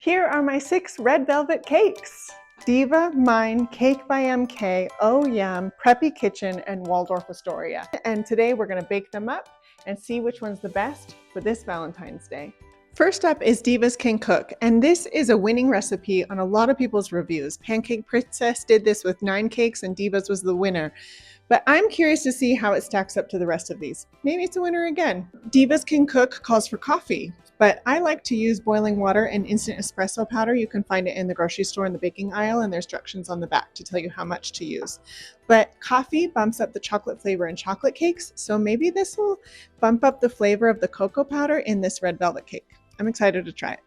Here are my 6 red velvet cakes. Diva, Mine, Cake by MK, Oh Yum, Preppy Kitchen, and Waldorf Astoria. And today we're gonna bake them up and see which one's the best for this Valentine's Day. First up is Divas Can Cook, and this is a winning recipe on a lot of people's reviews. Pancake Princess did this with 9 cakes and Divas was the winner. But I'm curious to see how it stacks up to the rest of these. Maybe it's a winner again. Divas Can Cook calls for coffee, but I like to use boiling water and instant espresso powder. You can find it in the grocery store in the baking aisle, and there's instructions on the back to tell you how much to use. But coffee bumps up the chocolate flavor in chocolate cakes, so maybe this will bump up the flavor of the cocoa powder in this red velvet cake. I'm excited to try it.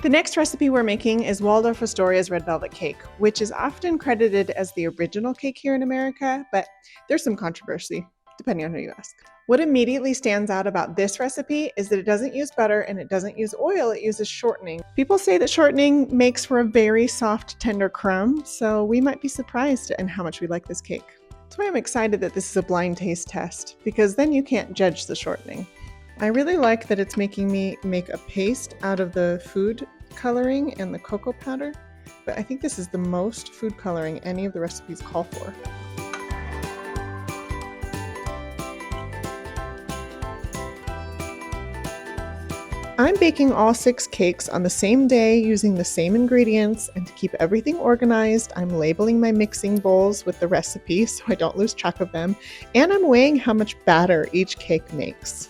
The next recipe we're making is Waldorf Astoria's red velvet cake, which is often credited as the original cake here in America, but there's some controversy, depending on who you ask. What immediately stands out about this recipe is that it doesn't use butter and it doesn't use oil, it uses shortening. People say that shortening makes for a very soft, tender crumb, so we might be surprised in how much we like this cake. That's why I'm excited that this is a blind taste test, because then you can't judge the shortening. I really like that it's making me make a paste out of the food coloring and the cocoa powder, but I think this is the most food coloring any of the recipes call for. I'm baking all 6 cakes on the same day using the same ingredients, and to keep everything organized, I'm labeling my mixing bowls with the recipe so I don't lose track of them, and I'm weighing how much batter each cake makes.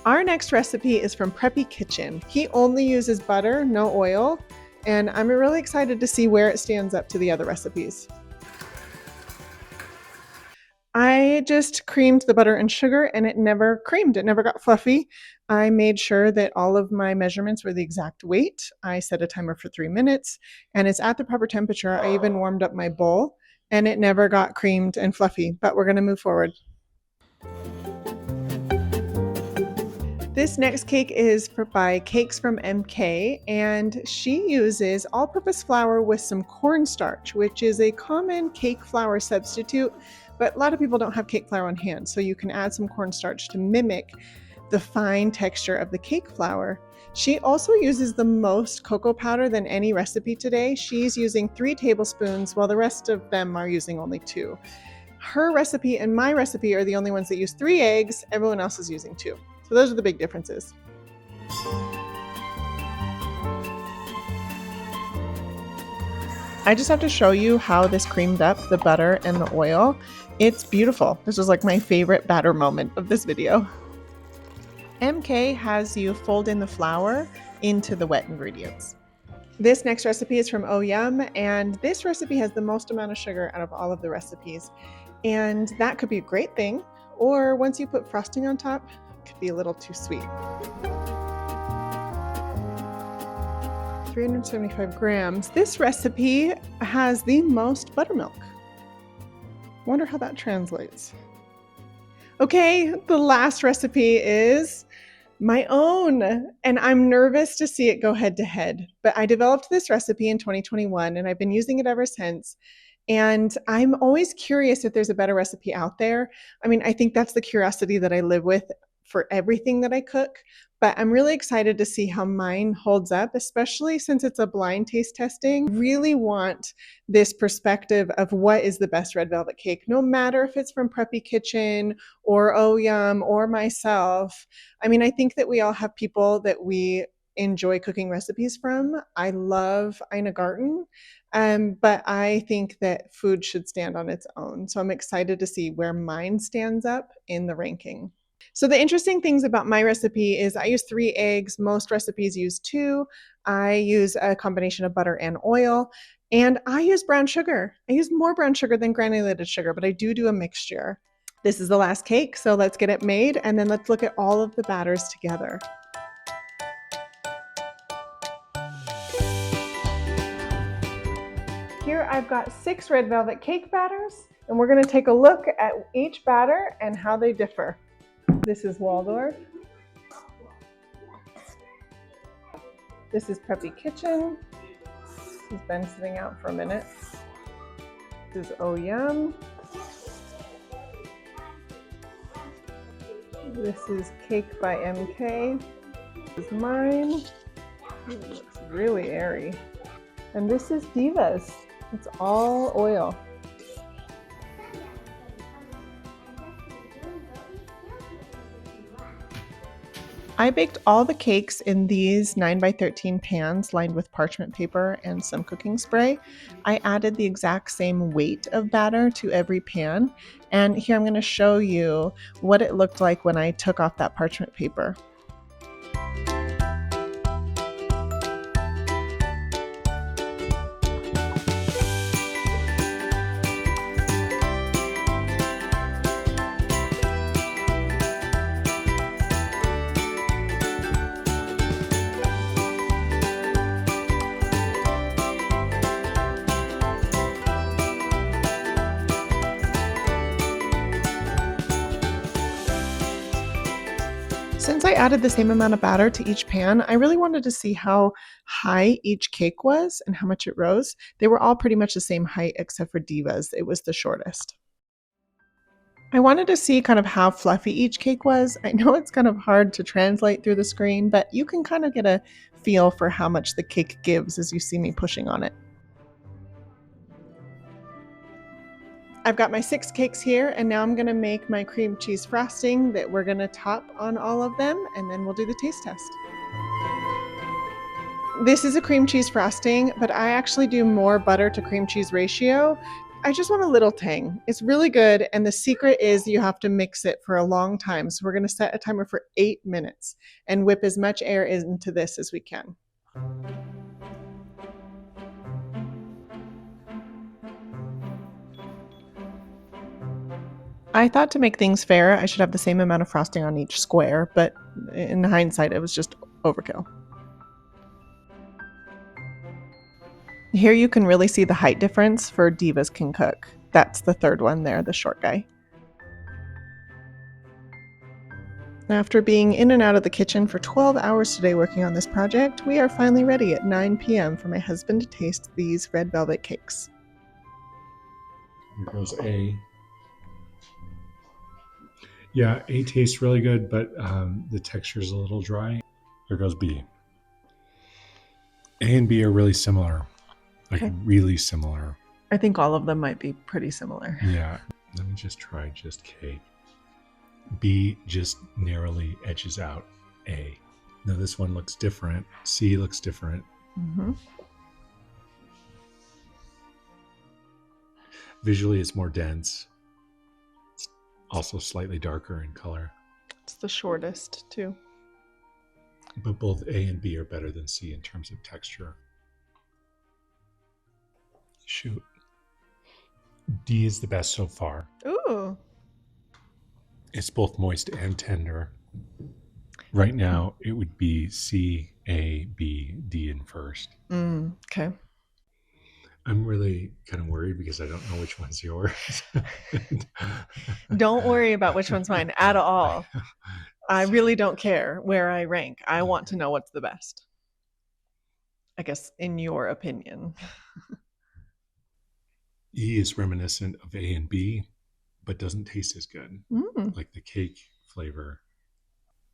Our next recipe is from Preppy Kitchen. He only uses butter, no oil, and I'm really excited to see where it stands up to the other recipes. I just creamed the butter and sugar and it never creamed, it never got fluffy. I made sure that all of my measurements were the exact weight. I set a timer for 3 minutes and it's at the proper temperature. I even warmed up my bowl and it never got creamed and fluffy, but we're gonna move forward. This next cake is by Cakes from MK, and she uses all-purpose flour with some cornstarch, which is a common cake flour substitute, but a lot of people don't have cake flour on hand, so you can add some cornstarch to mimic the fine texture of the cake flour. She also uses the most cocoa powder than any recipe today. She's using 3 tablespoons, while the rest of them are using only 2. Her recipe and my recipe are the only ones that use 3 eggs. Everyone else is using 2. So those are the big differences. I just have to show you how this creamed up the butter and the oil. It's beautiful. This was like my favorite batter moment of this video. MK has you fold in the flour into the wet ingredients. This next recipe is from Oh Yum, and this recipe has the most amount of sugar out of all of the recipes. And that could be a great thing, or once you put frosting on top, could be a little too sweet. 375 grams. This recipe has the most buttermilk. Wonder how that translates. Okay, the last recipe is my own, and I'm nervous to see it go head to head, but I developed this recipe in 2021 and I've been using it ever since. And I'm always curious if there's a better recipe out there. I mean, I think that's the curiosity that I live with for everything that I cook, but I'm really excited to see how mine holds up, especially since it's a blind taste testing. I really want this perspective of what is the best red velvet cake, no matter if it's from Preppy Kitchen or Oh Yum or myself. I mean, I think that we all have people that we enjoy cooking recipes from. I love Ina Garten, but I think that food should stand on its own. So I'm excited to see where mine stands up in the ranking. So the interesting things about my recipe is I use 3 eggs. Most recipes use 2. I use a combination of butter and oil, and I use brown sugar. I use more brown sugar than granulated sugar, but I do a mixture. This is the last cake, so let's get it made, and then let's look at all of the batters together. Here I've got 6 red velvet cake batters, and we're going to take a look at each batter and how they differ. This is Waldorf. This is Preppy Kitchen. This has been sitting out for a minute. This is Oh Yum. This is Cake by MK. This is mine. It looks really airy. And this is Divas. It's all oil. I baked all the cakes in these 9x13 pans lined with parchment paper and some cooking spray. I added the exact same weight of batter to every pan, and here I'm going to show you what it looked like when I took off that parchment paper. Since I added the same amount of batter to each pan, I really wanted to see how high each cake was and how much it rose. They were all pretty much the same height except for Divas. It was the shortest. I wanted to see kind of how fluffy each cake was. I know it's kind of hard to translate through the screen, but you can kind of get a feel for how much the cake gives as you see me pushing on it. I've got my 6 cakes here, and now I'm going to make my cream cheese frosting that we're going to top on all of them, and then we'll do the taste test. This is a cream cheese frosting, but I actually do more butter to cream cheese ratio. I just want a little tang. It's really good, and the secret is you have to mix it for a long time. So we're going to set a timer for 8 minutes and whip as much air into this as we can. I thought to make things fair, I should have the same amount of frosting on each square, but in hindsight, it was just overkill. Here you can really see the height difference for Divas Can Cook. That's the third one there, the short guy. After being in and out of the kitchen for 12 hours today working on this project, we are finally ready at 9 p.m. for my husband to taste these red velvet cakes. Here goes A. Yeah, A tastes really good, but the texture is a little dry. Here goes B. A and B are really similar, really similar. I think all of them might be pretty similar. Yeah, let me just try just K. B just narrowly edges out A. Now this one looks different. C looks different. Mm-hmm. Visually, it's more dense. It's also slightly darker in color. It's the shortest, too. But both A and B are better than C in terms of texture. Shoot. D is the best so far. Ooh. It's both moist and tender. Right now, it would be C, A, B, D in first. Okay. I'm really kind of worried because I don't know which one's yours. Don't worry about which one's mine at all. I really don't care where I rank. I want to know what's the best. I guess, in your opinion. E is reminiscent of A and B, but doesn't taste as good. Like the cake flavor.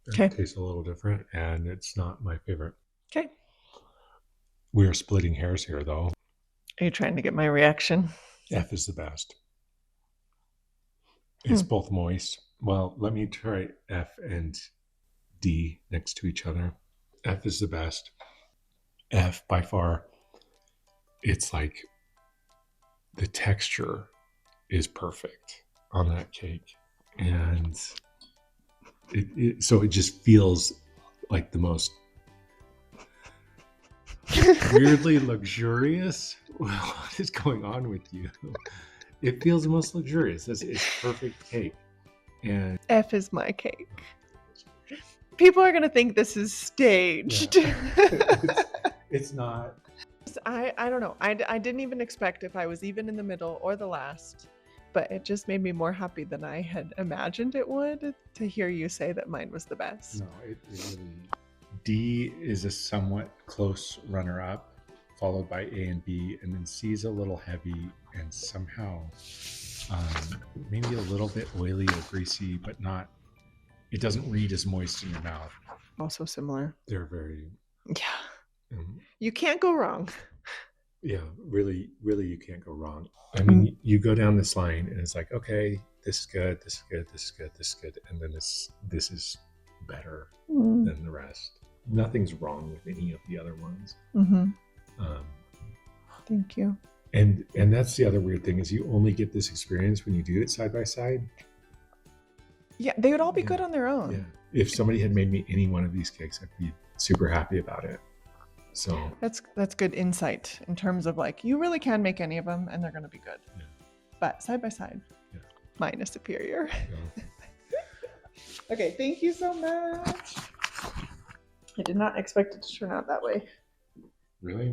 It tastes a little different, and it's not my favorite. Okay. We are splitting hairs here, though. Are you trying to get my reaction? F is the best. It's both moist. Well, let me try F and D next to each other. F is the best. F, by far, it's like the texture is perfect on that cake. And so it just feels like the most weirdly luxurious. What is going on with you? It feels the most luxurious. It's perfect cake. And F is my cake. People are going to think this is staged. Yeah. It's not. I don't know. I didn't even expect if I was even in the middle or the last, but it just made me more happy than I had imagined it would to hear you say that mine was the best. No, it really. D is a somewhat close runner-up, followed by A and B, and then C is a little heavy and somehow maybe a little bit oily or greasy, but not it doesn't read as moist in your mouth. Also similar. They're very, Yeah. um, You can't go wrong. yeah, really, really, you can't go wrong. I mean, you go down this line, and it's like, okay, this is good, this is good, this is good, this is good, and then this is better than the rest. Nothing's wrong with any of the other ones. Mm-hmm. Um, Thank you. and that's the other weird thing is you only get this experience when you do it side by side. Yeah, they would all be Yeah. good on their own. Yeah. If somebody had made me any one of these cakes, I'd be super happy about it. So That's good insight in terms of like you really can make any of them and they're going to be good. Yeah. But side by side, Yeah. mine is superior. Yeah. Okay, thank you so much. I did not expect it to turn out that way. Really?